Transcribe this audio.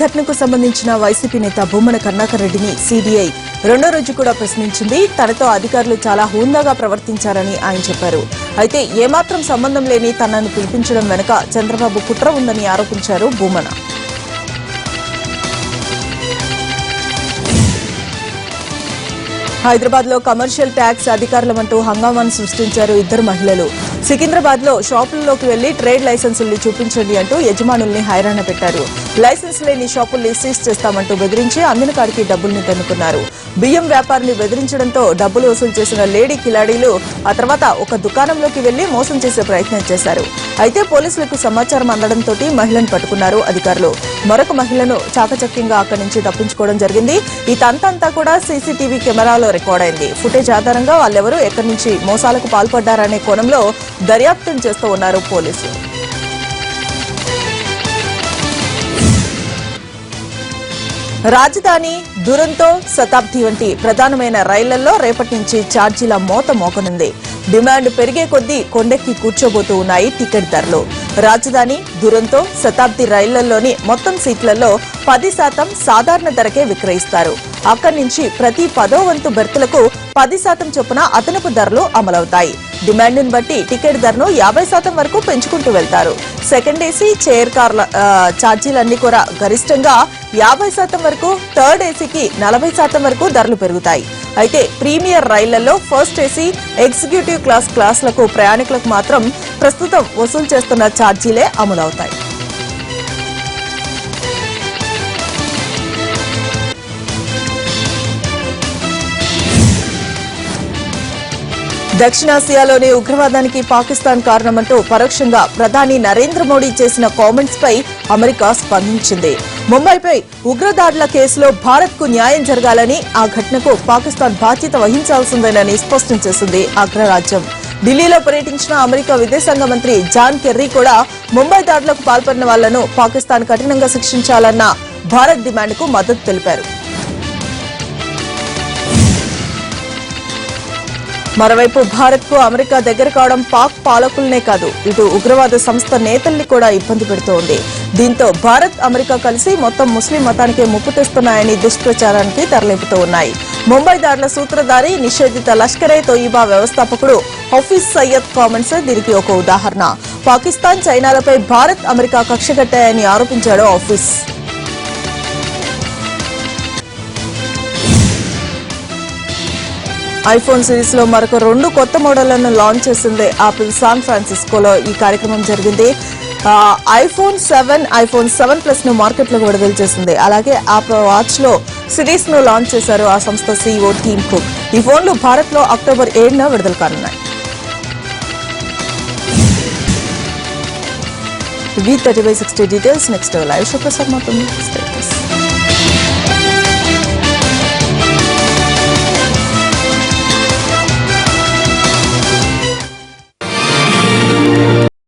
ఘటనకు సంబంధించిన వైసీపీ నేత భూమన కరుణాకర్ రెడ్డిని సీబీఐ రెండో రోజు కూడా ప్రశ్నించింది. తనతో అధికారులు చాలా హూందాగా ప్రవర్తించారని ఆయన చెప్పారు. అయితే ఏమాత్రం సంబంధం లేని తనను పిలిపించడం వెనుక చంద్రబాబు కుట్ర ఉందని ఆరోపించారు భూమన. హైదరాబాద్ లో కమర్షియల్ ట్యాక్స్ అధికారులమంటూ హంగామాను సృష్టించారు ఇద్దరు మహిళలు. సికింద్రాబాద్ లో షాపుల్లోకి వెళ్లి ట్రేడ్ లైసెన్సుల్ని చూపించండి అంటూ యజమానుల్ని హైరాణ పెట్టారు. లైసెన్స్ లేని షాపుల్ని సీజ్ చేస్తామంటూ బెదిరించి అందిన కాడికి డబ్బుల్ని తన్నుకున్నారు. బియ్యం వ్యాపారిని బెదిరించడంతో డబ్బులు వసూలు చేసిన లేడీ కిలాడీలు ఆ తర్వాత ఒక దుకాణంలోకి వెళ్లి మోసం చేసే ప్రయత్నం చేశారు. అయితే పోలీసులకు సమాచారం అందడంతో మహిళను పట్టుకున్నారు అధికారులు. మరొక మహిళను చాకచక్యంగా అక్కడి నుంచి తప్పించుకోవడం జరిగింది. ఈ తంతంతా కూడా సీసీటీవీ కెమెరాలో రికార్డ్ అయింది. ఫుటేజ్ ఆధారంగా వాళ్ళెవరూ ఎక్కడి నుంచి మోసాలకు పాల్పడ్డారనే కోణంలో దర్యాప్తు చేస్తూ ఉన్నారు పోలీసులు. రాజధాని, దురంతో, శతాబ్ది వంటి ప్రధానమైన రైళ్లలో రేపటి నుంచి ఛార్జీల మోత మోకనుంది. డిమాండ్ పెరిగే కొద్దీ కొండెక్కి కూర్చోబోతూ ఉన్నాయి టికెట్ ధరలు. రాజధాని, దురంతో, శతాబ్ది రైళ్లలోని మొత్తం సీట్లలో 10% సాధారణ ధరకే విక్రయిస్తారు. అక్కడి నుంచి ప్రతి 10వ వంతు బెర్తులకు 10% చొప్పున అదనపు ధరలు అమలవుతాయి. డిమాండ్ను బట్టి టికెట్ ధరను 50% వరకు పెంచుకుంటూ వెళ్తారు. సెకండ్ ఏసీ, చైర్ కార్ల ఛార్జీలన్నీ కూడా గరిష్టంగా 50% వరకు, థర్డ్ ఏసీకి 40% వరకు ధరలు పెరుగుతాయి. అయితే ప్రీమియర్ రైళ్లలో ఫస్ట్ ఏసీ, ఎగ్జిక్యూటివ్ క్లాస్లకు ప్రయాణికులకు మాత్రం ప్రస్తుతం వసూలు చేస్తున్న ఛార్జీలే అమలవుతాయి. దక్షిణాసియాలోని ఉగ్రవాదానికి పాకిస్తాన్ కారణమంటూ పరోక్షంగా ప్రధాని నరేంద్ర మోడీ చేసిన కామెంట్స్ పై అమెరికా స్పందించింది. ముంబైపై ఉగ్రదాడుల కేసులో భారత్ కు న్యాయం జరగాలని, ఆ ఘటనకు పాకిస్తాన్ బాధ్యత వహించాల్సిందేనని స్పష్టం చేసింది అగ్రరాజ్యం. ఢిల్లీలో పర్యటించిన అమెరికా విదేశాంగ మంత్రి జాన్ కెర్రీ కూడా ముంబై దాడులకు పాల్పడిన వాళ్లను పాకిస్తాన్ కఠినంగా శిక్షించాలన్న భారత్ డిమాండ్కు మద్దతు తెలిపారు. మరోవైపు భారత్ కు అమెరికా దగ్గర కావడం పాక్ పాలకులనే కాదు, ఇటు ఉగ్రవాద సంస్థ నేతల్ని కూడా ఇబ్బంది పెడుతోంది. దీంతో భారత్, అమెరికా కలిసి మొత్తం ముస్లిం మతానికే ముప్పు తెస్తున్నాయని దుష్ప్రచారానికి తెరలేపుతూ ఉన్నాయి. ముంబై దాడుల సూత్రధారి, నిషేధిత లష్కరే తోయిబా వ్యవస్థాపకుడు హఫీజ్ సయ్యద్ కామెంట్స్ దీనికి ఒక ఉదాహరణ. పాకిస్తాన్, చైనాలపై భారత్, అమెరికా కక్షగట్టాయని ఆరోపించాడు హఫీజ్. ఐఫోన్ సిరీస్ లో మరొక 2 కొత్త మోడళ్లను లాంచ్ చేసింది యాపిల్. శాన్ ఫ్రాన్సిస్కోలో ఈ కార్యక్రమం జరిగింది. ఐఫోన్ 7, ఐఫోన్ 7 ప్లస్ ను మార్కెట్ లోకి విడుదల చేసింది. అలాగే యాపిల్ వాచ్ లో సిరీస్ ను లాంచ్ చేశారు ఆ సంస్థ సీఈఓ టీమ్ కుక్. ఈ ఫోన్లు భారత్ లో అక్టోబర్ 7న విడుదల కానున్నాయి. V30/60 details next live show ప్రసారం అవుతుంది.